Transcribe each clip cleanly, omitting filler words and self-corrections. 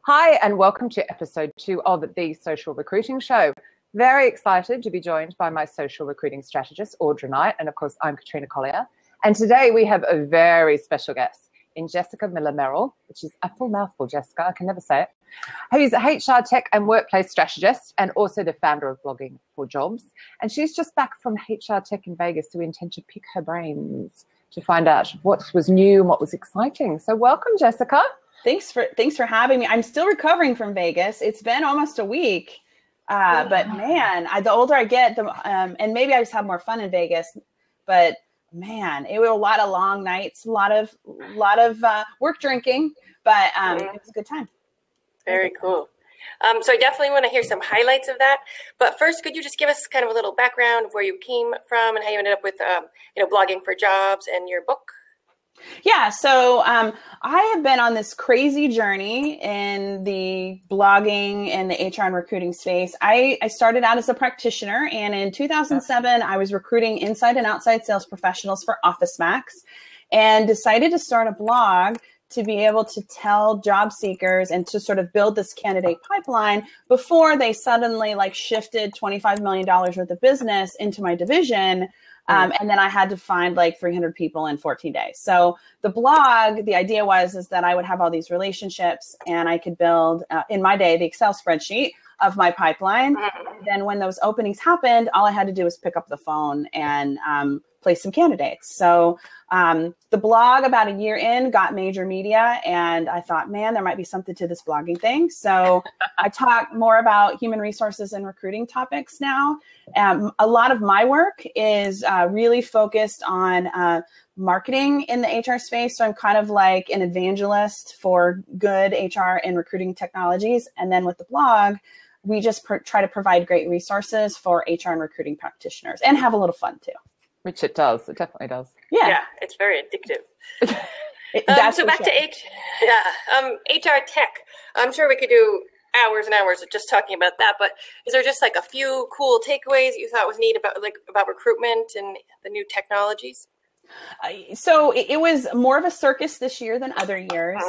Hi, and welcome to episode 2 of the Social Recruiting Show. Very excited to be joined by my social recruiting strategist, Audra Knight, and of course, I'm Katrina Collier. And today we have a very special guest in Jessica Miller-Merrell, which is a full mouthful, Jessica, I can never say it, who's a HR tech and workplace strategist and also the founder of Blogging for Jobs. And she's just back from HR Tech in Vegas, so we intend to pick her brains to find out what was new and what was exciting. So welcome, Jessica. Thanks for having me. I'm still recovering from Vegas. It's been almost a week, but man, the older I get, and maybe I just have more fun in Vegas. But man, it was a lot of long nights, a lot of work drinking, but it was a good time. Very cool. So I definitely want to hear some highlights of that. But first, could you just give us kind of a little background of where you came from and how you ended up with, blogging for jobs and your book? Yeah, so I have been on this crazy journey in the blogging and the HR and recruiting space. I started out as a practitioner, and in 2007, I was recruiting inside and outside sales professionals for OfficeMax and decided to start a blog to be able to tell job seekers and to sort of build this candidate pipeline before they suddenly shifted $25 million worth of business into my division. And then I had to find 300 people in 14 days. So the blog, the idea is that I would have all these relationships and I could build, in my day, the Excel spreadsheet of my pipeline. And then when those openings happened, all I had to do was pick up the phone and place some candidates. So the blog, about a year in, got major media, and I thought, man, there might be something to this blogging thing. So I talk more about human resources and recruiting topics now. A lot of my work is really focused on marketing in the HR space. So I'm kind of like an evangelist for good HR and recruiting technologies. And then with the blog, we just try to provide great resources for HR and recruiting practitioners and have a little fun too. Which it does. It definitely does. Yeah, it's very addictive. So back to HR tech. I'm sure we could do hours and hours of just talking about that, but is there just a few cool takeaways that you thought was neat about recruitment and the new technologies? So it was more of a circus this year than other years.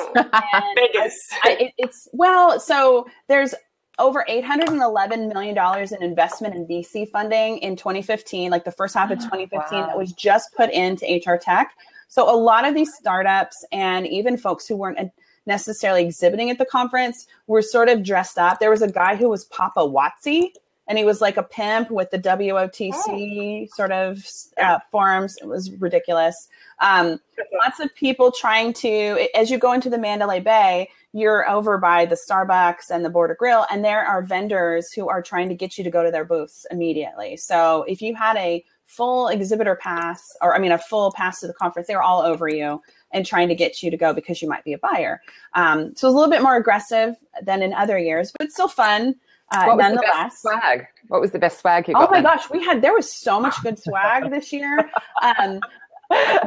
Vegas. So there's over $811 million in investment in VC funding in 2015, the first half of 2015, that was just put into HR tech. So a lot of these startups and even folks who weren't necessarily exhibiting at the conference were sort of dressed up. There was a guy who was Papa Watsy, and he was like a pimp with the WOTC forums. It was ridiculous. Lots of people trying to, as you go into the Mandalay Bay, you're over by the Starbucks and the Border Grill, and there are vendors who are trying to get you to go to their booths immediately. So if you had a full exhibitor pass, a full pass to the conference, they were all over you and trying to get you to go because you might be a buyer. So it was a little bit more aggressive than in other years, but still fun. Nonetheless. What was the best swag you got? Oh my gosh, there was so much good swag this year.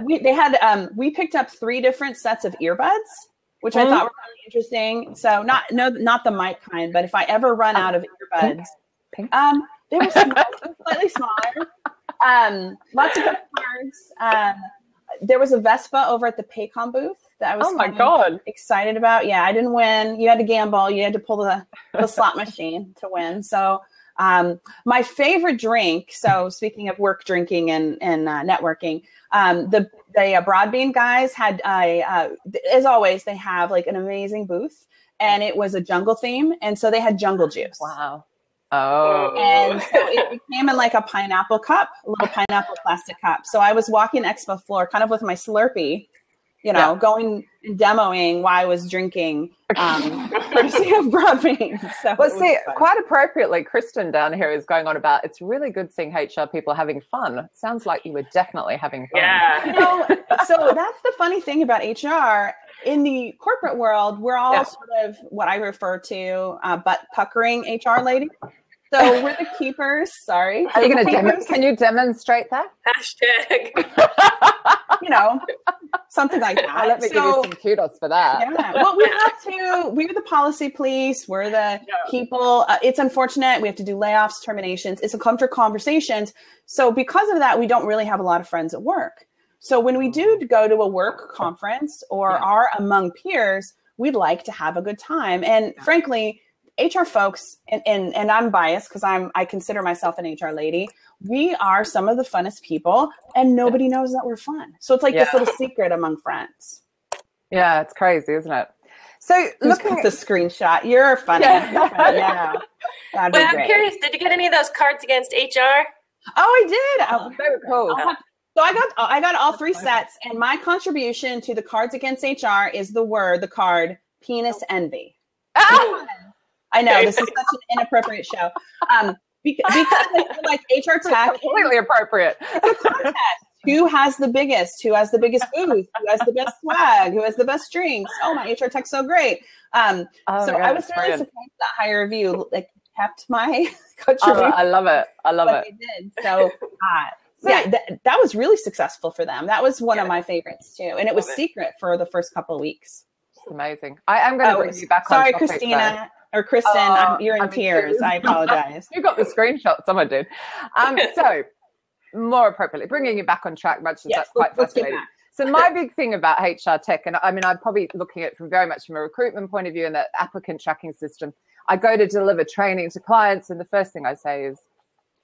We picked up 3 different sets of earbuds, which I thought were really interesting. So not the mic kind, but if I ever run out of earbuds, Pink? They were slightly smaller. Lots of good cards. There was a Vespa over at the Paycom booth that I was excited about. Yeah, I didn't win. You had to gamble. You had to pull the slot machine to win. So my favorite drink, so speaking of work drinking and networking, the Broadbean guys had, as always, they have an amazing booth, and it was a jungle theme. And so they had jungle juice. Wow. Oh. And so it came in a pineapple cup, a little pineapple plastic cup. So I was walking the expo floor kind of with my Slurpee, going and demoing while I was drinking, courtesy of Broadbean. So quite appropriately, Kristen down here is going on about, it's really good seeing HR people having fun. Sounds like you were definitely having fun. Yeah. So that's the funny thing about HR. In the corporate world, we're all sort of what I refer to butt puckering HR ladies. So we're the keepers. Sorry. Are you going to can you demonstrate that? Hashtag. Something like that. Let me give you some kudos for that. Yeah. Well, we're the policy police. We're the people. It's unfortunate. We have to do layoffs, terminations. It's uncomfortable conversations. So because of that, we don't really have a lot of friends at work. So when we do go to a work conference or are among peers, we'd like to have a good time. And frankly, HR folks, and I'm biased because I consider myself an HR lady. We are some of the funnest people, and nobody knows that we're fun. So it's like this little secret among friends. Yeah, it's crazy, isn't it? So looking at the screenshot, you're funny. Yeah. But I'm curious, did you get any of those cards against HR? Oh, I did. Oh, very cool. So I got all 3 sets, and my contribution to the cards against HR is the card penis envy. I know this is such an inappropriate show. Because I feel like HR tech completely appropriate. It's a contest. Who has the biggest booth? Who has the best swag? Who has the best drinks? Oh, my HR tech's so great. So I was really surprised that higher review kept my contribution. I love it. They did. So yeah, that was really successful for them. That was one of my favorites too, and it was secret for the first couple of weeks. It's amazing. I am going to bring you back. Sorry, Christina or Kristen. You're in tears. I apologize. You got the screenshot. Someone did. So. More appropriately, bringing you back on track, much as that's quite fascinating. So my big thing about HR tech, and I mean, I'm probably looking at it from very much from a recruitment point of view and that applicant tracking system. I go to deliver training to clients, and the first thing I say is,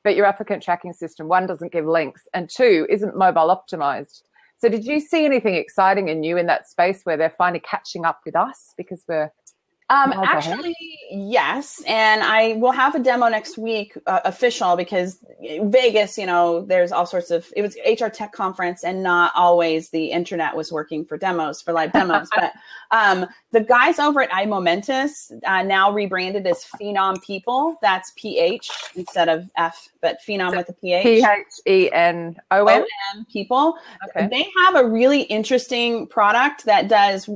but your applicant tracking system, 1, doesn't give links, and 2, isn't mobile optimized. So did you see anything exciting and new in that space where they're finally catching up with us because we're actually, yes. And I will have a demo next week, official, because Vegas, there's all sorts of, it was HR tech conference and not always the internet was working for live demos. But the guys over at iMomentous, now rebranded as Phenom People. That's PH instead of F, but Phenom with a PH. PHENOM People. Okay. They have a really interesting product that does,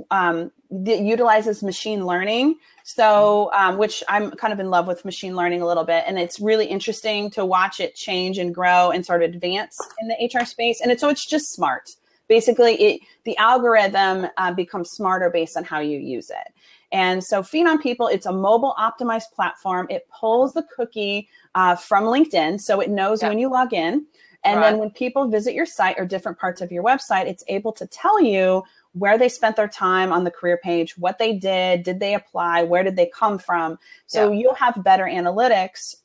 that utilizes machine learning. So, which I'm kind of in love with machine learning a little bit. And it's really interesting to watch it change and grow and sort of advance in the HR space. And it's just smart. Basically, the algorithm becomes smarter based on how you use it. And so Phenom People, it's a mobile optimized platform. It pulls the cookie from LinkedIn. So it knows when you log in. And then when people visit your site or different parts of your website, it's able to tell you where they spent their time on the career page, what they did they apply, where did they come from? So you'll have better analytics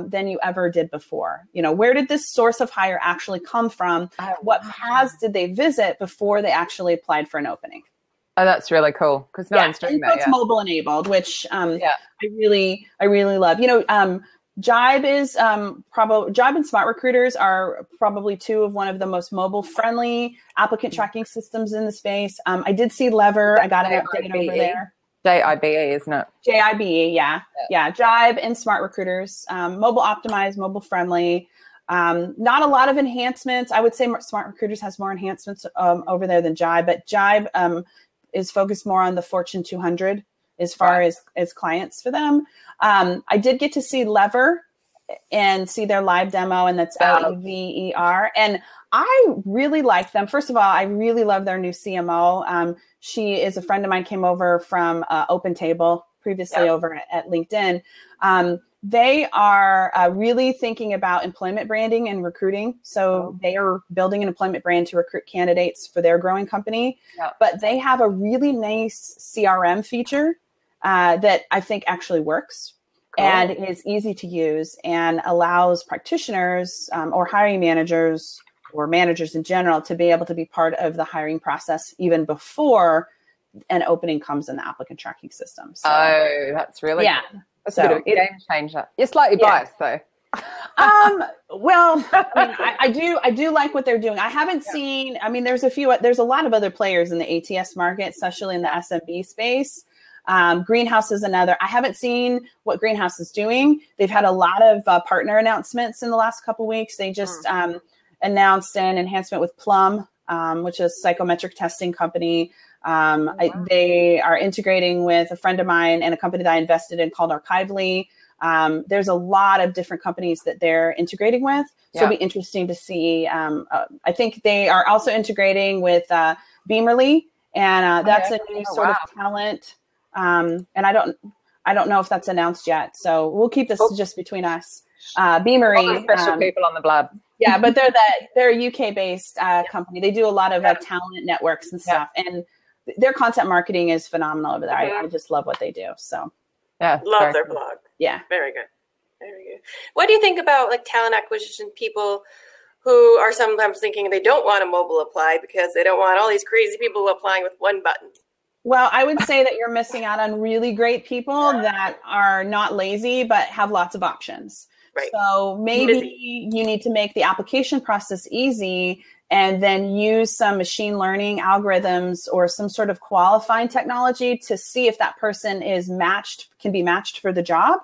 than you ever did before. Where did this source of hire actually come from? What paths did they visit before they actually applied for an opening? Oh, that's really cool because no one's doing that. It's mobile enabled, which I really love. Jibe is Jibe and Smart Recruiters are probably one of the most mobile friendly applicant tracking systems in the space. I did see Lever. I got an update over there. JIBE, isn't it? JIBE, yeah. Jibe and Smart Recruiters, mobile optimized, mobile friendly. Not a lot of enhancements. I would say Smart Recruiters has more enhancements over there than Jibe, but Jibe is focused more on the Fortune 200 as far as clients for them. I did get to see Lever and see their live demo, and that's LEVER. And I really like them. First of all, I really love their new CMO. She is a friend of mine, came over from Open Table previously over at LinkedIn. They are really thinking about employment branding and recruiting. So they are building an employment brand to recruit candidates for their growing company. But they have a really nice CRM feature that I think actually works and is easy to use and allows practitioners or hiring managers or managers in general to be able to be part of the hiring process even before an opening comes in the applicant tracking system. So, that's really cool. That's a bit of a game changer. You're slightly biased though. Well, I do like what they're doing. I haven't seen, there's a lot of other players in the ATS market, especially in the SMB space. Greenhouse is another. I haven't seen what Greenhouse is doing. They've had a lot of partner announcements in the last couple of weeks. They just announced an enhancement with Plum, which is a psychometric testing company. They are integrating with a friend of mine and a company that I invested in called Archively. There's a lot of different companies that they're integrating with. So it'll be interesting to see. I think they are also integrating with Beamerly, and that's a new sort of talent. And I don't know if that's announced yet. So we'll keep this just between us. Beamery, special people on the blab. Yeah, but they're a UK based company. They do a lot of talent networks and stuff. And their content marketing is phenomenal over there. I just love what they do. So yeah, love their blog. Yeah. Very good. Very good. What do you think about like talent acquisition people who are sometimes thinking they don't want a mobile apply because they don't want all these crazy people applying with one button? Well, I would say that you're missing out on really great people that are not lazy, but have lots of options. Right. So maybe you need to make the application process easy and then use some machine learning algorithms or some sort of qualifying technology to see if that person can be matched for the job.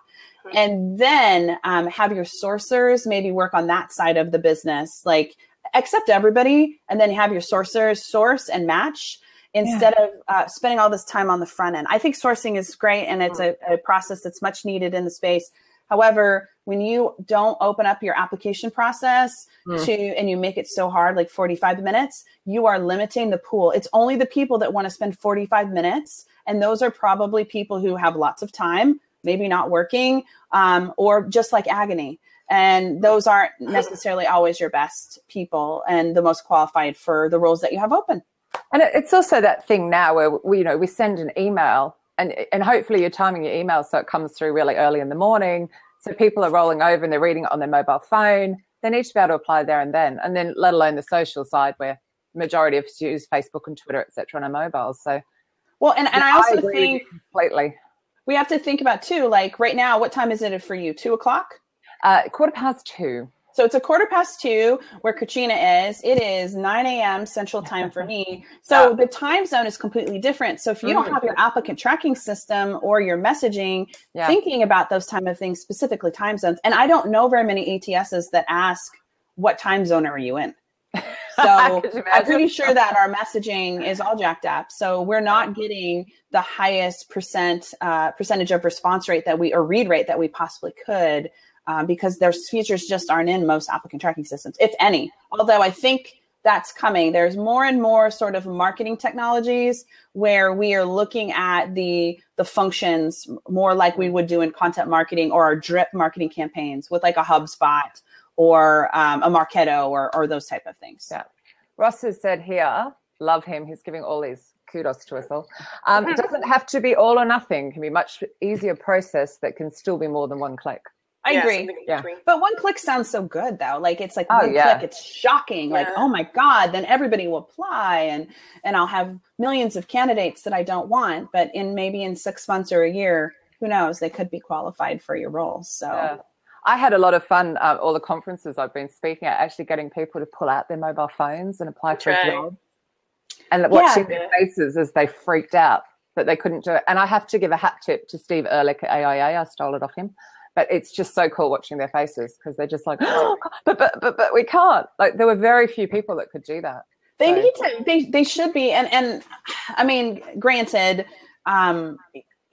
And then have your sourcers maybe work on that side of the business, like accept everybody and then have your sourcers source and match instead of spending all this time on the front end. I think sourcing is great and it's a process that's much needed in the space. However, when you don't open up your application process and you make it so hard, like 45 minutes, you are limiting the pool. It's only the people that want to spend 45 minutes. And those are probably people who have lots of time, maybe not working, or just like agony. And those aren't necessarily always your best people and the most qualified for the roles that you have open. And it's also that thing now where we send an email and hopefully you're timing your email so it comes through really early in the morning. So people are rolling over and they're reading it on their mobile phone. They need to be able to apply there and then let alone the social side where the majority of us use Facebook and Twitter, et cetera, on our mobiles. So, well, and I also think completely. We have to think about too, like right now, what time is it for you? 2:00? 2:15. So it's 2:15 where Katrina is. It is 9 a.m. Central Time for me. So the time zone is completely different. So if you don't have your applicant tracking system or your messaging, thinking about those type of things, specifically time zones. And I don't know very many ATSs that ask, what time zone are you in? So I'm pretty sure that our messaging is all jacked up. So we're not getting the highest percentage of response rate read rate that we possibly could. Because those features just aren't in most applicant tracking systems, if any. Although I think that's coming. There's more and more sort of marketing technologies where we are looking at the functions more like we would do in content marketing or our drip marketing campaigns with like a HubSpot or a Marketo or those type of things. Yeah. Ross has said here, love him. He's giving all these kudos to us all. It doesn't have to be all or nothing. It can be a much easier process that can still be more than one click. I agree. Yeah. But one click sounds so good though. Like it's like one click, it's shocking. Like, oh my God, then everybody will apply and I'll have millions of candidates that I don't want, but maybe in 6 months or a year, who knows, they could be qualified for your role. So I had a lot of fun, all the conferences I've been speaking at, actually getting people to pull out their mobile phones and apply for a job and watching their faces as they freaked out that they couldn't do it. And I have to give a hat tip to Steve Ehrlich at AIA. I stole it off him. But it's just so cool watching their faces because they're just like, oh, but we can't. Like there were very few people that could do that. They need to. They should be. And I mean, granted,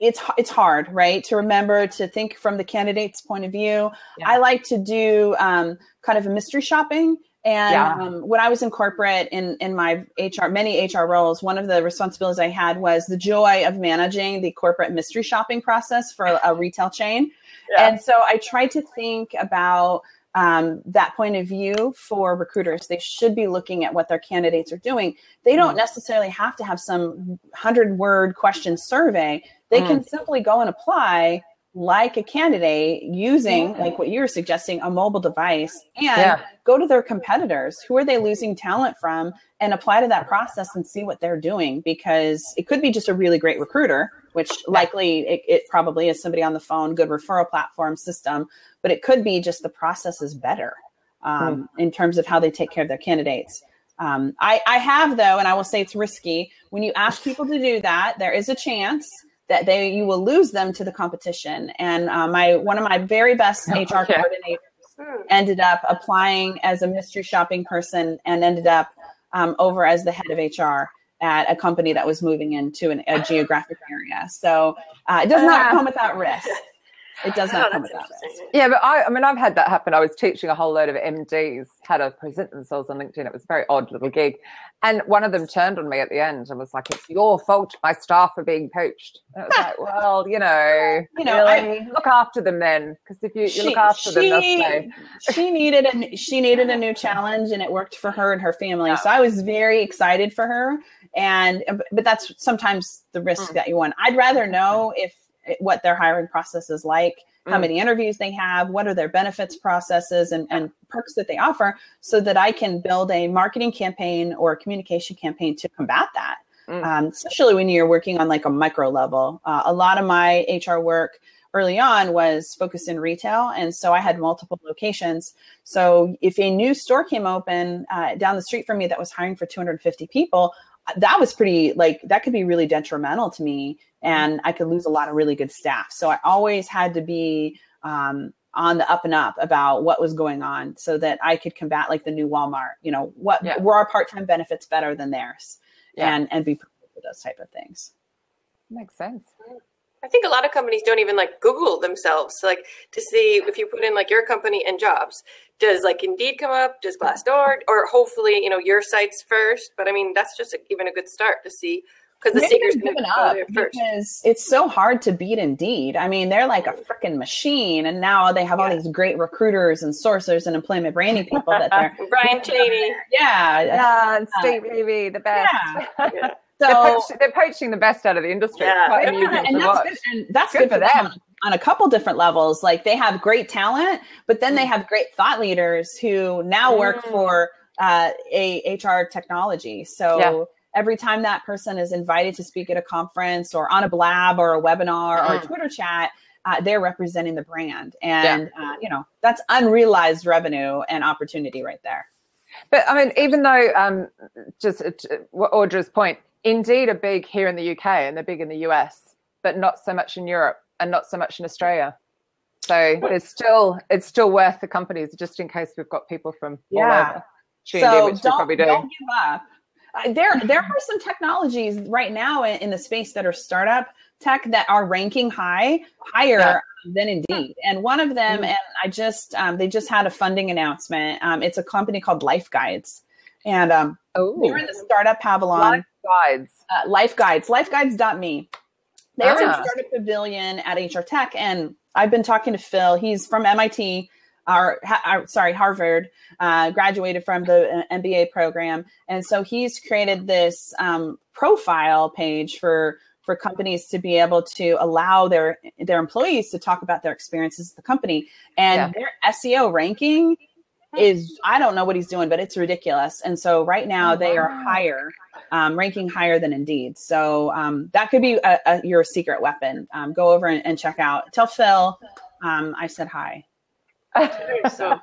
it's hard, right, to remember to think from the candidate's point of view. Yeah. I like to do kind of a mystery shopping. And when I was in corporate in my many HR roles, one of the responsibilities I had was the joy of managing the corporate mystery shopping process for a retail chain. Yeah. And so I tried to think about that point of view for recruiters. They should be looking at what their candidates are doing. They don't necessarily have to have some 100-word question survey. They can simply go and apply like a candidate using, like what you were suggesting, a mobile device and go to their competitors. Who are they losing talent from? And apply to that process and see what they're doing, because it could be just a really great recruiter, which likely it probably is somebody on the phone, good referral platform system, but it could be just the process is better in terms of how they take care of their candidates. I have, though, and I will say it's risky. When you ask people to do that, there is a chance that you will lose them to the competition. And one of my very best HR coordinators ended up applying as a mystery shopping person and ended up over as the head of HR at a company that was moving into a geographic area. So it does not come without risk. It does not come without risk. Yeah, but I mean, I've had that happen. I was teaching a whole load of MDs how to present themselves on LinkedIn. It was a very odd little gig. And one of them turned on me at the end and was like, it's your fault my staff are being poached. And it was like, well, really, look after them then. Because if you look after them, they'll stay. She needed a new challenge, and it worked for her and her family. Yeah. So I was very excited for her. But that's sometimes the risk that you want. I'd rather know what their hiring process is like, how many interviews they have, what are their benefits processes and perks that they offer, so that I can build a marketing campaign or a communication campaign to combat that. Especially when you're working on like a micro level. A lot of my HR work early on was focused in retail. And so I had multiple locations. So if a new store came open down the street from me that was hiring for 250 people, that was that could be really detrimental to me, and I could lose a lot of really good staff. So I always had to be on the up and up about what was going on so that I could combat like the new Walmart, were our part-time benefits better than theirs, and be prepared for those type of things. Makes sense. I think a lot of companies don't even like Google themselves, like to see if you put in like your company and jobs, does like Indeed come up, does Glassdoor, or hopefully, your sites first. But I mean, that's just even a good start to see, because the seeker's going to go there first. Because it's so hard to beat Indeed. I mean, they're like a freaking machine, and now they have all these great recruiters and sourcers and employment branding people that they're Brian Cheney. And Steve Levy, the best. Yeah. So they're poaching the best out of the industry. And that's good for them on a couple different levels. Like they have great talent, but then they have great thought leaders who now work for a HR technology. So every time that person is invited to speak at a conference or on a blab or a webinar or a Twitter chat, they're representing the brand. And, that's unrealized revenue and opportunity right there. But I mean, even though just Audra's point, Indeed are big here in the UK and they're big in the US, but not so much in Europe and not so much in Australia. So it's still worth the companies, just in case we've got people from all over. So don't give up. There are some technologies right now in the space that are startup tech that are ranking higher than Indeed. And one of them, and they just had a funding announcement. It's a company called Life Guides. And they're in the startup Pavilion. Life Guides, lifeguides.me. They're in Startup Pavilion at HR Tech. And I've been talking to Phil. He's from MIT, Harvard, graduated from the MBA program. And so he's created this profile page for companies to be able to allow their employees to talk about their experiences at the company. And their SEO ranking is, I don't know what he's doing, but it's ridiculous. And so right now they are higher, ranking higher than Indeed. So that could be your secret weapon. Go over and check out. Tell Phil I said hi. So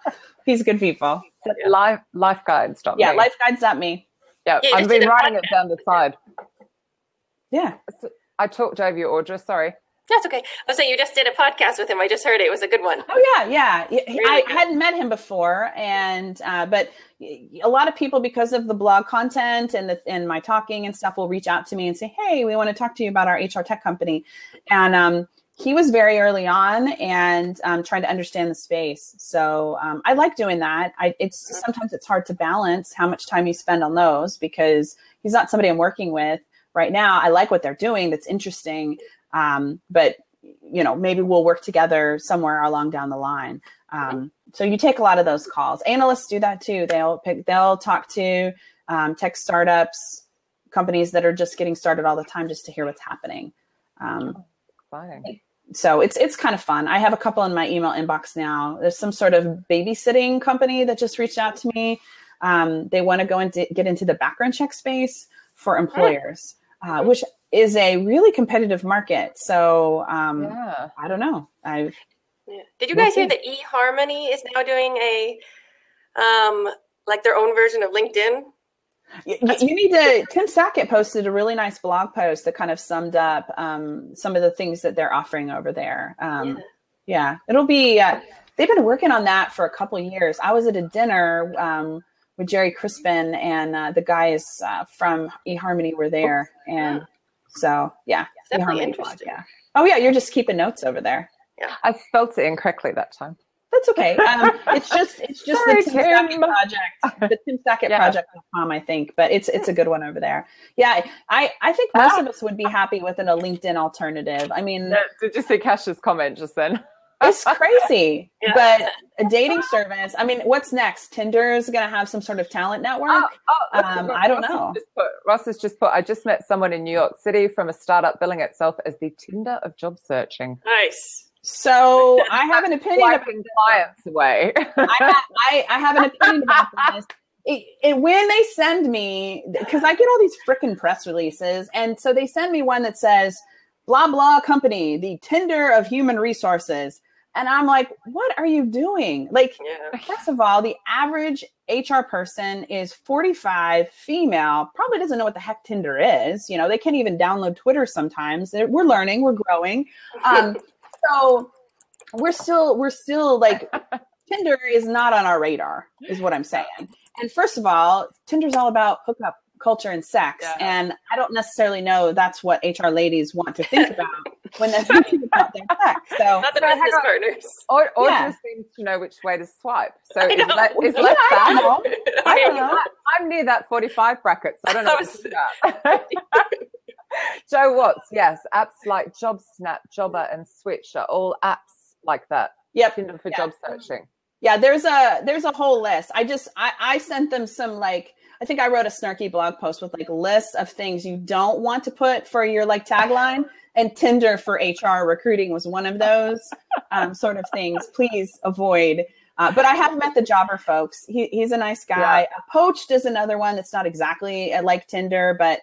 he's good people. Lifeguides.me. Yeah, lifeguides.me. Yeah, I've been writing it down the side. Yeah. I talked over you, Audra. Sorry. That's okay. I was saying you just did a podcast with him. I just heard it. It was a good one. Oh, yeah. I hadn't met him before. But a lot of people, because of the blog content and my talking and stuff, will reach out to me and say, hey, we want to talk to you about our HR tech company. And he was very early on and trying to understand the space. So I like doing that. Sometimes it's hard to balance how much time you spend on those because he's not somebody I'm working with right now. I like what they're doing. That's interesting. But maybe we'll work together somewhere along down the line. So you take a lot of those calls. Analysts do that too. They'll talk to tech startups, companies that are just getting started all the time, just to hear what's happening. So it's kind of fun. I have a couple in my email inbox now. There's some sort of babysitting company that just reached out to me. They want to get into the background check space for employers, which is a really competitive market. So I don't know. Did you guys hear that eHarmony is now doing their own version of LinkedIn? You need to. Tim Sackett posted a really nice blog post that kind of summed up some of the things that they're offering over there. It'll be. They've been working on that for a couple of years. I was at a dinner with Jerry Crispin and the guys from eHarmony were there, and so definitely interesting. Blog, Oh yeah, you're just keeping notes over there. Yeah, I spelled it incorrectly that time. That's okay. It's just the Tim Sackett project, the Tim Sackett project.com, I think, but it's a good one over there. Yeah, I think most of us would be happy with a LinkedIn alternative. I mean, did you see Cash's comment just then? It's crazy. Yeah. But a dating service, I mean, what's next? Tinder is going to have some sort of talent network? I don't know. Ross has just put, I just met someone in New York City from a startup billing itself as the Tinder of job searching. Nice. So I have an opinion about clients away. I have an opinion about this. When they send me, because I get all these frickin' press releases, and so they send me one that says, blah, blah company, the Tinder of human resources. And I'm like, what are you doing? Like, first of all, the average HR person is 45, female, probably doesn't know what the heck Tinder is. You know, they can't even download Twitter sometimes. We're learning, we're growing. So we're still like, Tinder is not on our radar, is what I'm saying. And first of all, Tinder's all about hookup culture and sex. Yeah. And I don't necessarily know that's what HR ladies want to think about when they're thinking about their sex. So, not the business partners. Or just seems to know which way to swipe. So is left that? I don't know. I'm near that 45 bracket, so I don't know what to do that. Joe Watts, yes, apps like JobSnap, Jobber, and Switch are all apps like that. Yep. Tinder for job searching. Yeah, there's a whole list. I sent them some, like, I think I wrote a snarky blog post with like lists of things you don't want to put for your like tagline, and Tinder for HR recruiting was one of those sort of things. Please avoid. But I have met the Jobber folks. He's a nice guy. Yeah. Poached is another one that's not exactly like Tinder, but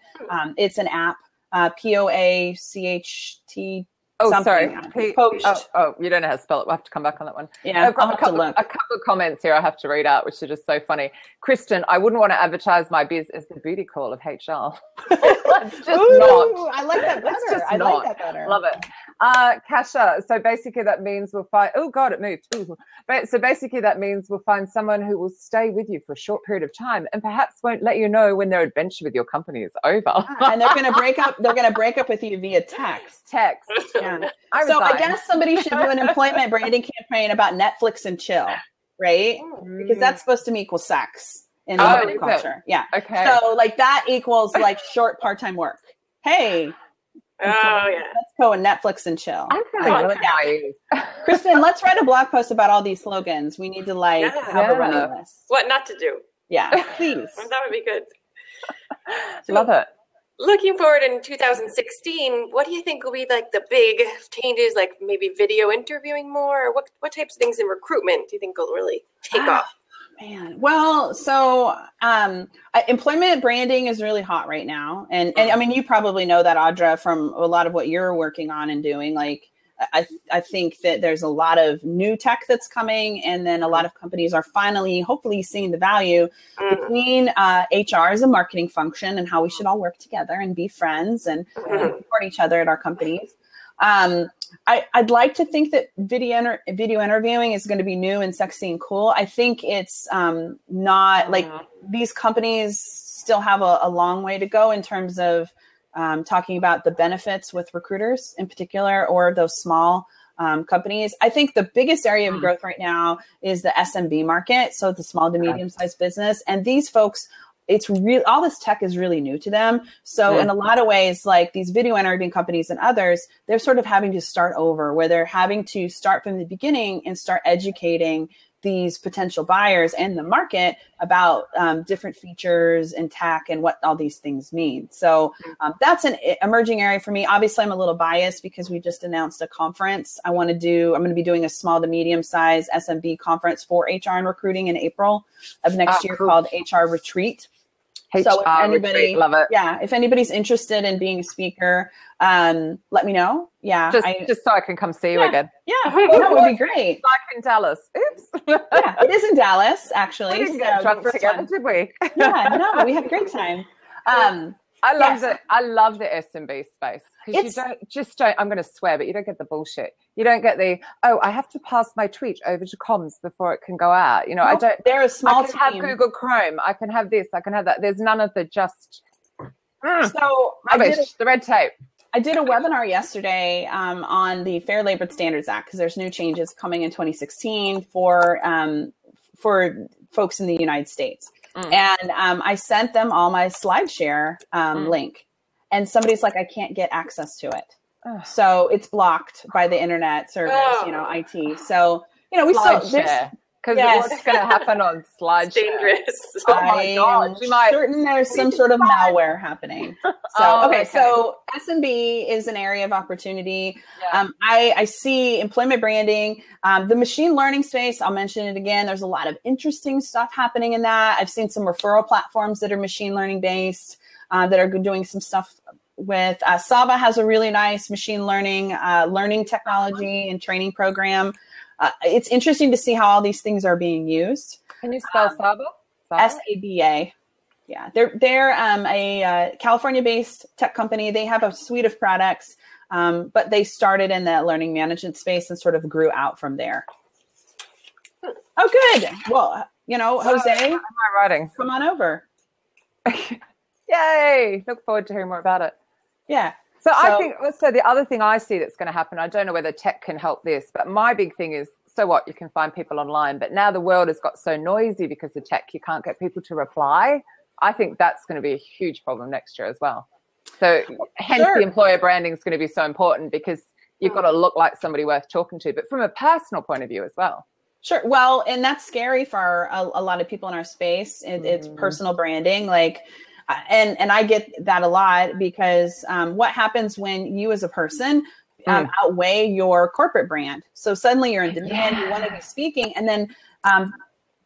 it's an app. POACHT. Oh, something. Sorry. Poached. Oh, you don't know how to spell it. We'll have to come back on that one. Yeah, I've got a couple of comments here I have to read out, which are just so funny. Kristen, I wouldn't want to advertise my biz as the booty call of HR. It's just not. I like that better. I like that better. Love it. Kasha, so basically that means we'll find, oh God, it moved. So basically that means we'll find someone who will stay with you for a short period of time and perhaps won't let you know when their adventure with your company is over. And they're going to break up. They're going to break up with you via text. Yeah. I guess somebody should do an employment branding campaign about Netflix and chill, right? Because that's supposed to equal sex in the culture. Yeah. Okay. So like that equals like short part-time work. Hey. Let's go and Netflix and chill. I'm feeling really naive. Kristen, let's write a blog post about all these slogans. We need to have a running list. What not to do. Yeah, please. That would be good. Love it. Looking forward in 2016, what do you think will be like the big changes, like maybe video interviewing more? Or what types of things in recruitment do you think will really take off? Man, well, so employment branding is really hot right now. And I mean, you probably know that, Audra, from a lot of what you're working on and doing. Like, I think that there's a lot of new tech that's coming, and then a lot of companies are finally, hopefully, seeing the value between HR as a marketing function and how we should all work together and be friends and support each other at our companies. I'd like to think that video interviewing is going to be new and sexy and cool. I think it's not like these companies still have a long way to go in terms of talking about the benefits with recruiters in particular, or those small companies. I think the biggest area of growth right now is the SMB market. So the small to medium sized business, and these folks, it's real. All this tech is really new to them. So in a lot of ways, like these video interviewing companies and others, they're sort of having to start over, where they're having to start from the beginning and start educating these potential buyers and the market about different features and tech and what all these things mean. So that's an emerging area for me. Obviously, I'm a little biased because we just announced a conference. I'm going to be doing a small to medium size SMB conference for HR and recruiting in April of next year called HR Retreat. So if anybody, love it. Yeah, if anybody's interested in being a speaker, let me know. Yeah, just so I can come see you again. Yeah, that would be great. Like in Dallas. Oops. Yeah, it is in Dallas actually. We didn't get drunk together, did we? Yeah, no, we had a great time. I love the SMB space, because you don't, I'm going to swear, but you don't get the bullshit. You don't get the, I have to pass my tweet over to comms before it can go out. You know, I don't. They're a small team. I can have Google Chrome. I can have this. I can have that. There's none of the just. So rubbish, the red tape. I did a webinar yesterday on the Fair Labor Standards Act, because there's new changes coming in 2016 for folks in the United States. And I sent them all my SlideShare link, and somebody's like, I can't get access to it. So it's blocked by the internet service, IT. So, we slide still, share. Because what's going to happen on slideshare? Dangerous. Oh my God. I'm certain there's some sort of malware happening. So, so SMB is an area of opportunity. Yeah. I see employment branding, the machine learning space. I'll mention it again. There's a lot of interesting stuff happening in that. I've seen some referral platforms that are machine learning based that are doing some stuff with Saba has a really nice machine learning technology and training program. It's interesting to see how all these things are being used. Can you spell Saba? SABA. Yeah, they're a California-based tech company. They have a suite of products, but they started in the learning management space and sort of grew out from there. Oh, good. Well, Jose, how am I writing? Come on over. Yay! Look forward to hearing more about it. Yeah. So I think also the other thing I see that's going to happen, I don't know whether tech can help this, but my big thing is, so what, you can find people online, but now the world has got so noisy because of tech, you can't get people to reply. I think that's going to be a huge problem next year as well. So hence the employer branding is going to be so important because you've got to look like somebody worth talking to, but from a personal point of view as well. Sure. Well, and that's scary for a lot of people in our space. It's personal branding, and I get that a lot because what happens when you as a person outweigh your corporate brand? So suddenly you're in demand, you want to be speaking, and then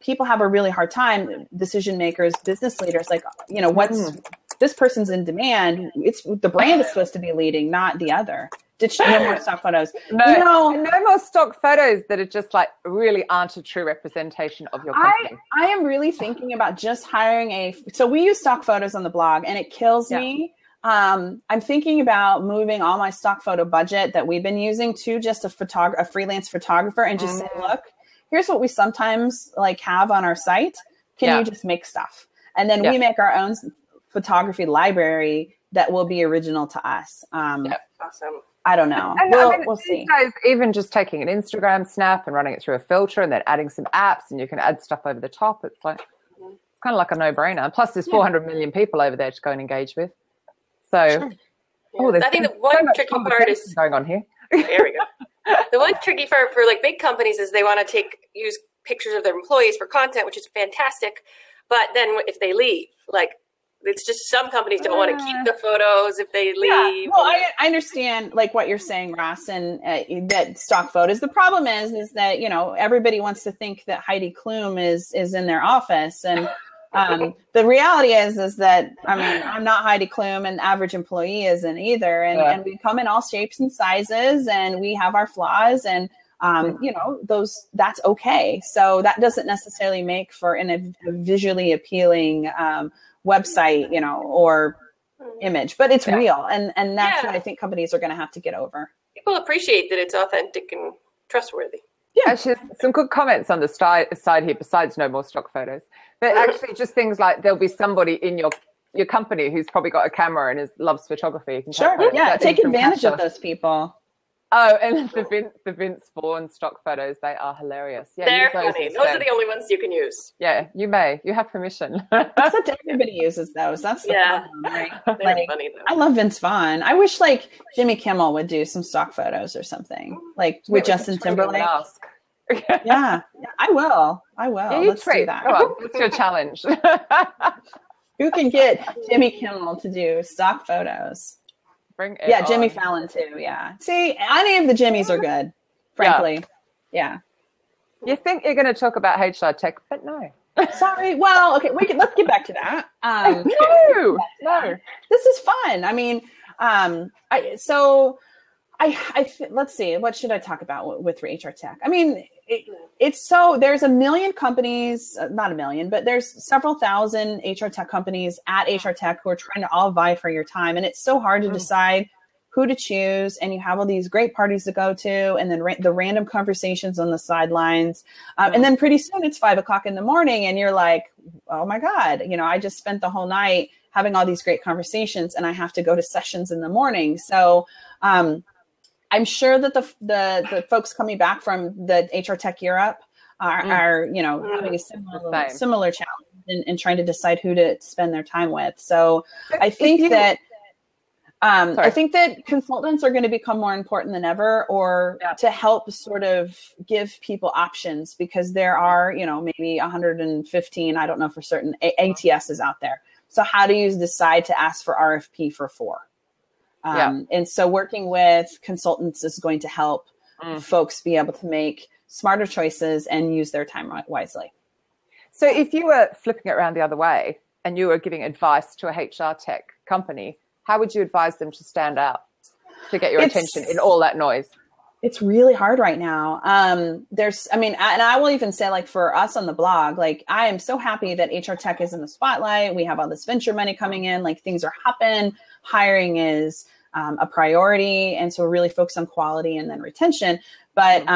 people have a really hard time, decision makers, business leaders, what's this person's in demand. It's the brand is supposed to be leading, not the other. No more stock photos. No more stock photos that are just really aren't a true representation of your company. I am really thinking about just hiring so we use stock photos on the blog and it kills me. I'm thinking about moving all my stock photo budget that we've been using to just a freelance photographer and just say, look, here's what we sometimes have on our site. Can you just make stuff? And then we make our own photography library that will be original to us. Awesome. I don't know. We'll see. Guys, even just taking an Instagram snap and running it through a filter and then adding some apps and you can add stuff over the top. It's kind of like a no-brainer. Plus, there's 400 million people over there to go and engage with. So, I think the one tricky part is going on here. There we go. The one tricky part for big companies is they want to use pictures of their employees for content, which is fantastic. But then if they leave, it's just some companies don't want to keep the photos if they leave. Well, I understand what you're saying, Ross, and that stock photos. The problem is that everybody wants to think that Heidi Klum is in their office, and the reality is that I'm not Heidi Klum, and average employee isn't either, and we come in all shapes and sizes, and we have our flaws, and that's okay. So that doesn't necessarily make for a visually appealing website, or image, but it's real. And that's what I think companies are going to have to get over. People appreciate that it's authentic and trustworthy. Yeah. Actually, some good comments on the side here, besides no more stock photos, but actually just things like there'll be somebody in your company who's probably got a camera and loves photography. You can take advantage of those people. Oh, and the Vince Vaughn stock photos, they are hilarious. Yeah, they're funny. Those are the only ones you can use. Yeah, you may. You have permission. Except everybody uses those. That's the problem, right? They're funny, though. I love Vince Vaughn. I wish Jimmy Kimmel would do some stock photos or something, with Justin Timberlake. Yeah, I will. Yeah, let's do that. Come on, it's your challenge. Who can get Jimmy Kimmel to do stock photos? Jimmy Fallon too. Yeah. See, any of the Jimmys are good, frankly. Yeah. You think you're going to talk about HR tech, but no. Sorry. Well, okay. Let's get back to that. No. This is fun. Let's see. What should I talk about with HR tech? There's a million companies, not a million, but there's several thousand HR tech companies at HR tech who are trying to all vie for your time. And it's so hard to decide who to choose. And you have all these great parties to go to, and then the random conversations on the sidelines. And then pretty soon it's 5:00 in the morning and you're like, oh my God, I just spent the whole night having all these great conversations and I have to go to sessions in the morning. So, I'm sure that the folks coming back from the HR Tech Europe are having a similar challenge in trying to decide who to spend their time with. So I think that I think that consultants are going to become more important than ever, or to help sort of give people options, because there are, maybe 115, I don't know for certain, ATSs out there. So how do you decide to ask for RFP for 4? And so working with consultants is going to help folks be able to make smarter choices and use their time wisely. So if you were flipping it around the other way and you were giving advice to a HR tech company, how would you advise them to stand out, to get your attention in all that noise? It's really hard right now. And I will even say, like, for us on the blog, like, I am so happy that HR tech is in the spotlight. We have all this venture money coming in, like, things are hopping. Hiring is a priority. And so we're really focused on quality and then retention. But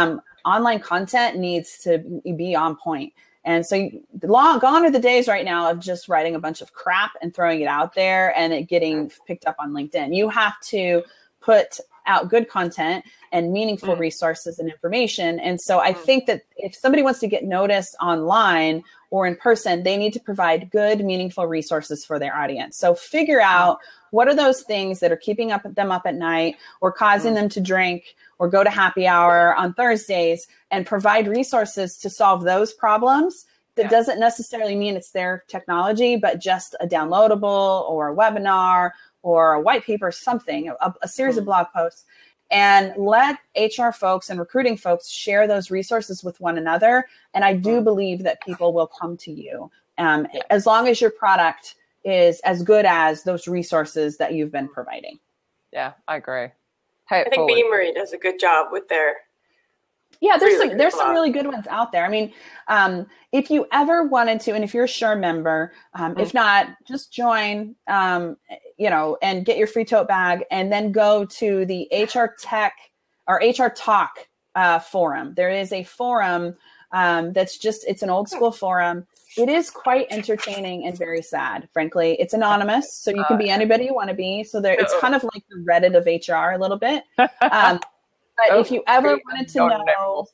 online content needs to be on point. And so gone are the days right now of just writing a bunch of crap and throwing it out there and it getting picked up on LinkedIn. You have to put out good content and meaningful resources and information. And so I think that if somebody wants to get noticed online or in person, they need to provide good, meaningful resources for their audience. So figure out what are those things that are keeping them up at night or causing them to drink or go to happy hour on Thursdays, and provide resources to solve those problems. That doesn't necessarily mean it's their technology, but just a downloadable or a webinar or a white paper, something, a series of blog posts, and let HR folks and recruiting folks share those resources with one another. And I do believe that people will come to you as long as your product is as good as those resources that you've been providing. Yeah, I agree. I think Miller-Merrell does a good job with their. Yeah, there's some really good ones out there. I mean, if you ever wanted to, and if you're a SURE member, if not, just join, and get your free tote bag, and then go to the HR Tech or HR Talk forum. There is a forum it's an old school forum. It is quite entertaining and very sad, frankly. It's anonymous, so you can be anybody you want to be. So it's kind of like the Reddit of HR a little bit. But if you ever wanted to know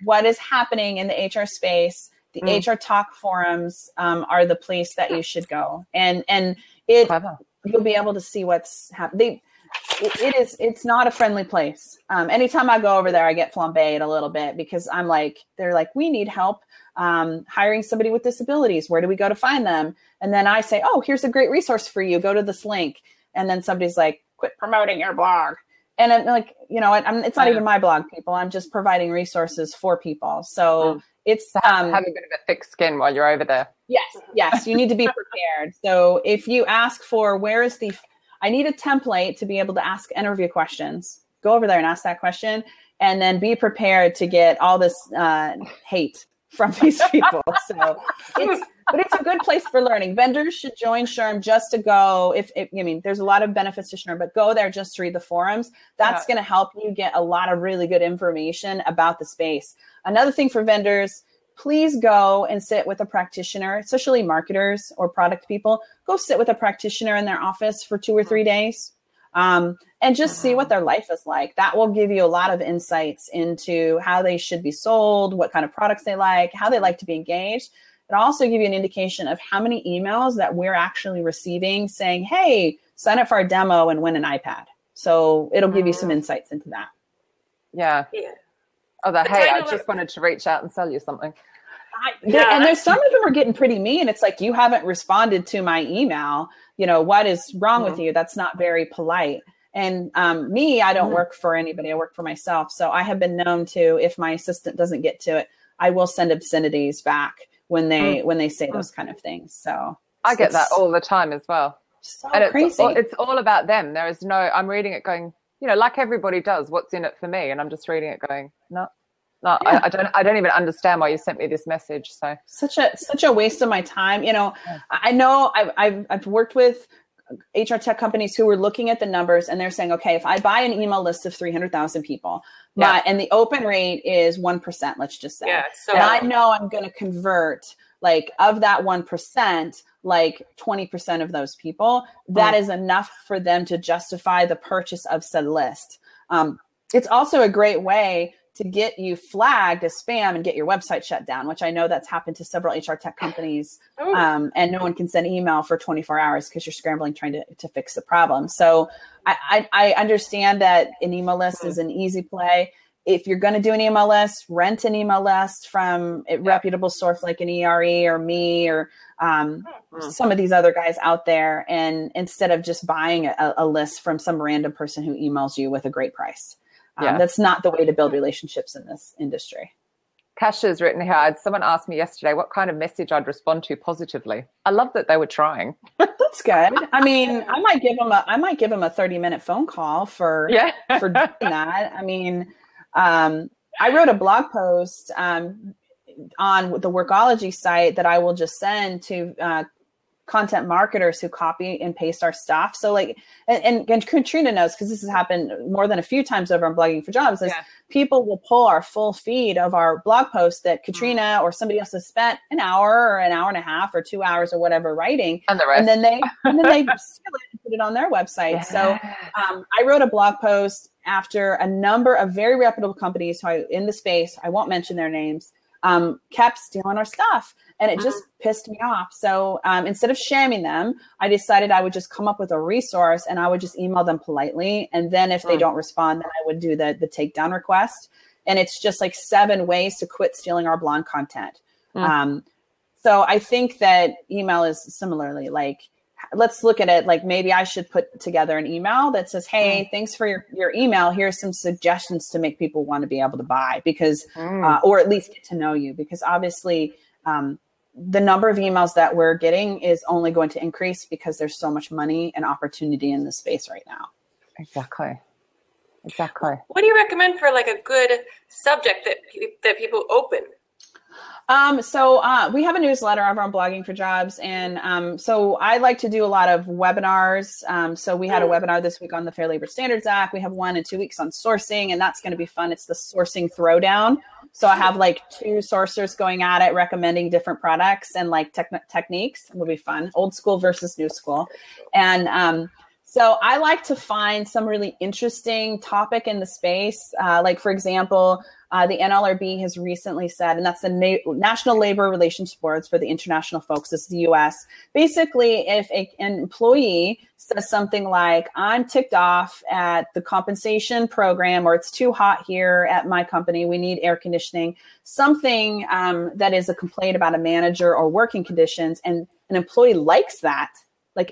what is happening in the HR space, the HR Talk forums are the place that you should go. And you'll be able to see what's happening. It's not a friendly place. Anytime I go over there, I get flambéed a little bit because they're like, we need help hiring somebody with disabilities. Where do we go to find them? And then I say, oh, here's a great resource for you. Go to this link. And then somebody's like, quit promoting your blog. And I'm like, it's not even my blog, people. I'm just providing resources for people. So it's have a bit of a thick skin while you're over there. Yes. You need to be prepared. So if you ask for I need a template to be able to ask interview questions, go over there and ask that question, and then be prepared to get all this hate from these people. So it's a good place for learning. Vendors should join SHRM just to go. There's a lot of benefits to SHRM, but go there just to read the forums. That's going to help you get a lot of really good information about the space. Another thing for vendors, please go and sit with a practitioner, especially marketers or product people. Go sit with a practitioner in their office for 2 or 3 days. And just see what their life is like. That will give you a lot of insights into how they should be sold, what kind of products they like, how they like to be engaged. It'll also give you an indication of how many emails that we're actually receiving saying, hey, sign up for our demo and win an iPad. So it'll give you some insights into that. Yeah. Oh, I just wanted to reach out and sell you something. And there's some of them are getting pretty mean. It's like, you haven't responded to my email. What is wrong with you? That's not very polite. And I don't work for anybody. I work for myself. So I have been known to, if my assistant doesn't get to it, I will send obscenities back when they say those kind of things. So I get that all the time as well. So and crazy. It's all about them. There is I'm reading it going, like everybody does, what's in it for me? And I'm just reading it going, no, I don't even understand why you sent me this message. So such a waste of my time. I know I've worked with HR tech companies who were looking at the numbers and they're saying, okay, if I buy an email list of 300,000 people, and the open rate is 1%, let's just say, and I know I'm going to convert of that 1%, 20% of those people, that is enough for them to justify the purchase of said list. It's also a great way to get you flagged as spam and get your website shut down, which I know that's happened to several HR tech companies. And no one can send email for 24 hours because you're scrambling trying to fix the problem. So I understand that an email list is an easy play. If you're going to do an email list, rent an email list from a reputable source like an ERE or me or some of these other guys out there. And instead of just buying a list from some random person who emails you with a great price. That's not the way to build relationships in this industry. Kasha's written here, someone asked me yesterday what kind of message I'd respond to positively. I love that they were trying. That's good. I mean, I might give them a 30-minute phone call for doing that. I mean, I wrote a blog post on the Workology site that I will just send to content marketers who copy and paste our stuff. So like, and Katrina knows, because this has happened more than a few times over on Blogging for Jobs, is people will pull our full feed of our blog post that Katrina or somebody else has spent an hour or an hour and a half or 2 hours or whatever writing. And then they steal it and put it on their website. Yeah. So I wrote a blog post after a number of very reputable companies in the space, I won't mention their names, kept stealing our stuff. And it just pissed me off. So instead of shaming them, I decided I would just come up with a resource and I would just email them politely. And then if they don't respond, then I would do the takedown request. And it's just like 7 ways to quit stealing our blonde content. So I think that email is similarly like, let's look at it like maybe I should put together an email that says, hey, thanks for your email. Here's some suggestions to make people want to be able to buy because, or at least get to know you, because obviously the number of emails that we're getting is only going to increase because there's so much money and opportunity in the space right now. Exactly. What do you recommend for like a good subject that people open? So we have a newsletter over on Blogging for Jobs. And so I like to do a lot of webinars. So we had a webinar this week on the Fair Labor Standards Act. We have one in 2 weeks on sourcing, and that's going to be fun. It's the sourcing throwdown. So I have like 2 sourcers going at it, recommending different products and like techniques. It'll be fun. Old school versus new school. And so I like to find some really interesting topic in the space. Like, for example, the NLRB has recently said, and that's the National Labor Relations Boards for the international folks, this is the US. Basically, if an employee says something like, I'm ticked off at the compensation program, or it's too hot here at my company, we need air conditioning, something that is a complaint about a manager or working conditions, and an employee likes that, like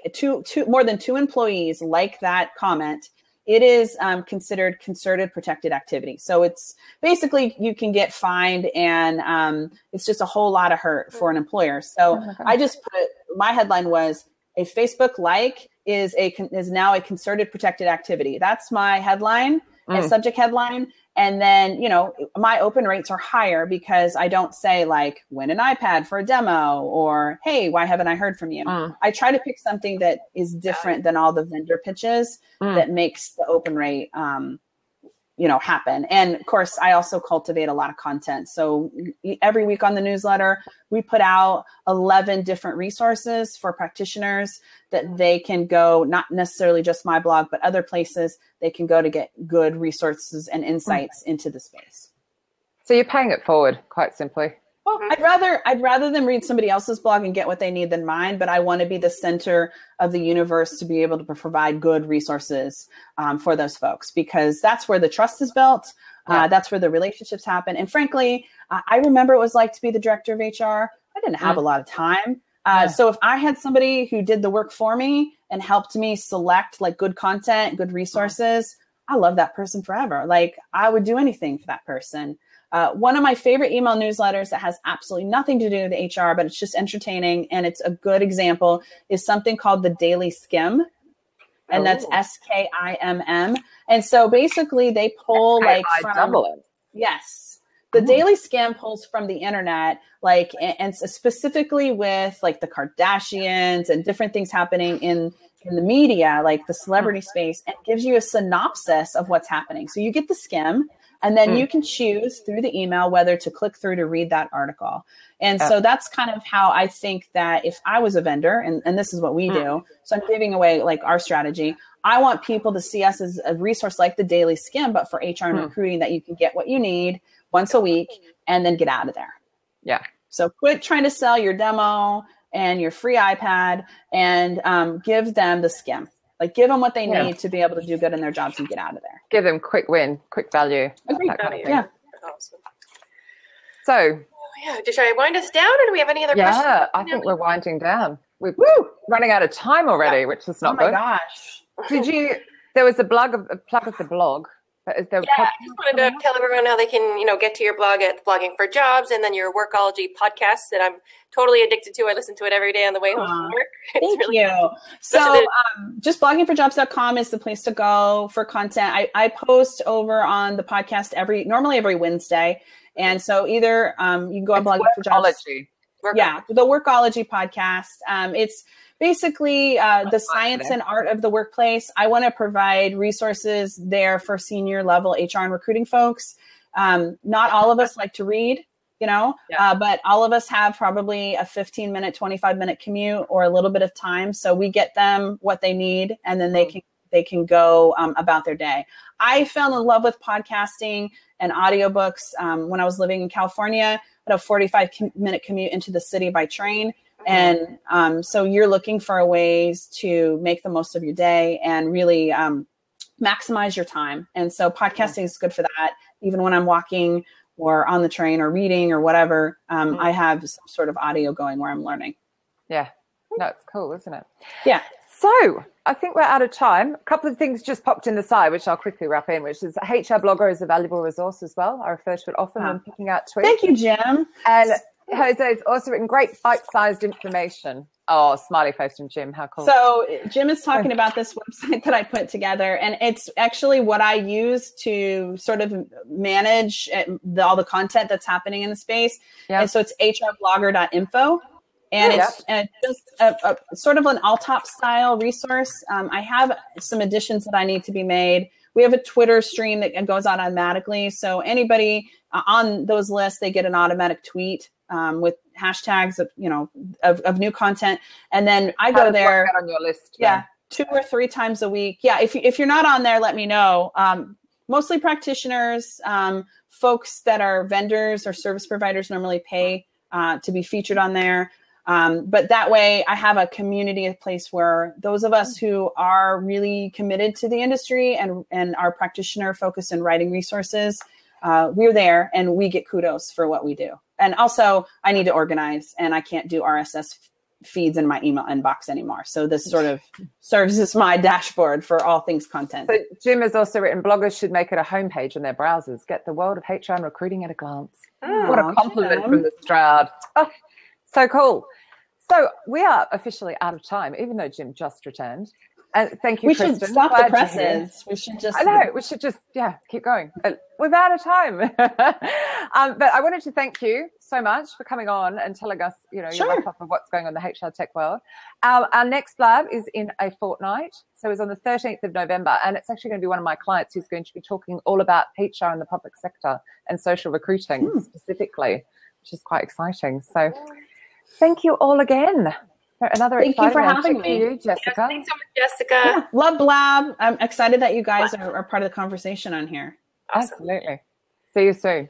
more than 2 employees like that comment, it is considered concerted protected activity. So it's basically you can get fined, and it's just a whole lot of hurt for an employer. So I just my headline was, a Facebook like is now a concerted protected activity. That's my headline, a subject headline. And then, my open rates are higher because I don't say like, win an iPad for a demo, or, hey, why haven't I heard from you? I try to pick something that is different than all the vendor pitches that makes the open rate, happen. And of course, I also cultivate a lot of content. So every week on the newsletter, we put out 11 different resources for practitioners that they can go, not necessarily just my blog, but other places they can go to get good resources and insights into the space. So you're paying it forward, quite simply. Well, I'd rather them read somebody else's blog and get what they need than mine, but I want to be the center of the universe to be able to provide good resources for those folks, because that's where the trust is built. That's where the relationships happen. And frankly, I remember what it was like to be the director of HR. I didn't have a lot of time. So if I had somebody who did the work for me and helped me select like good content, good resources, I love that person forever. Like I would do anything for that person. One of my favorite email newsletters that has absolutely nothing to do with HR, but it's just entertaining and it's a good example, is something called the Daily Skim. And that's SKIMM. And so basically they pull like from, yes, the Daily Skim pulls from the internet, like, and specifically with like the Kardashians and different things happening in the media, like the celebrity space, and gives you a synopsis of what's happening. So you get the skim, and then you can choose through the email whether to click through to read that article. And so that's kind of how I think that if I was a vendor, and this is what we do, so I'm giving away like our strategy, I want people to see us as a resource like the Daily Skim, but for HR and recruiting, that you can get what you need once a week and then get out of there. Yeah. So quit trying to sell your demo and your free iPad and give them the Skim. Like, give them what they need to be able to do good in their jobs and get out of there. Give them quick win, quick value. Agreed. Yeah. Awesome. So, should I wind us down, or do we have any other questions? Yeah, I think we're winding down. We're running out of time already, which is not good. Oh my gosh. There was a plug of the blog. But is there I just wanted to tell everyone how they can, get to your blog at Blogging for Jobs, and then your Workology podcast that I'm totally addicted to. I listen to it every day on the way home from work. Thank you. So just bloggingforjobs.com is the place to go for content. I post over on the podcast normally every Wednesday. And so either you can go on Blogging for Jobs. Yeah, the Workology podcast. It's basically the science and art of the workplace. I want to provide resources there for senior level HR and recruiting folks. Not all of us like to read, but all of us have probably a 15-minute, 25-minute commute or a little bit of time. So we get them what they need, and then they can go about their day. I fell in love with podcasting and audiobooks when I was living in California. I had a 45-minute commute into the city by train. And so you're looking for ways to make the most of your day and really maximize your time. And so podcasting is good for that. Even when I'm walking or on the train or reading or whatever, I have some sort of audio going where I'm learning. Yeah. No, it's cool, isn't it? Yeah. So I think we're out of time. A couple of things just popped in the side, which I'll quickly wrap in, which is HR Blogger is a valuable resource as well. I refer to it often when picking out tweets. Thank you, Jim. And Jose's also written great bite-sized information. Oh, smiley face from Jim. How cool. So Jim is talking about this website that I put together, and it's actually what I use to sort of manage all the content that's happening in the space. Yeah. And so it's hrblogger.info. And it's just a sort of an all-top style resource. I have some additions that I need to be made. We have a Twitter stream that goes out automatically. So anybody on those lists, they get an automatic tweet with hashtags of new content. And then I go there on your list. Yeah, 2 or 3 times a week. Yeah, if you're not on there, let me know. Mostly practitioners, folks that are vendors or service providers normally pay to be featured on there. But that way I have a community, a place where those of us who are really committed to the industry and are practitioner focused in writing resources, we're there and we get kudos for what we do. And also I need to organize, and I can't do RSS feeds in my email inbox anymore. So this sort of serves as my dashboard for all things content. So Jim has also written, bloggers should make it a homepage in their browsers. Get the world of HR and recruiting at a glance. What a compliment from the Stroud. Oh, so cool. So we are officially out of time, even though Jim just returned. And thank you, Kristen. We should stop the presses. We should just... I know. We should just, keep going. We're out of time. But I wanted to thank you so much for coming on and telling us, your wrap-up of what's going on in the HR tech world. Our next blab is in a fortnight. So it's on the 13th of November. And it's actually going to be one of my clients who's going to be talking all about HR in the public sector and social recruiting specifically, which is quite exciting. So thank you all again. Thank you for having me. You, Jessica. Yes, thanks so much, Jessica. Yeah, love Blab. I'm excited that you guys are part of the conversation on here. Awesome. Absolutely. See you soon.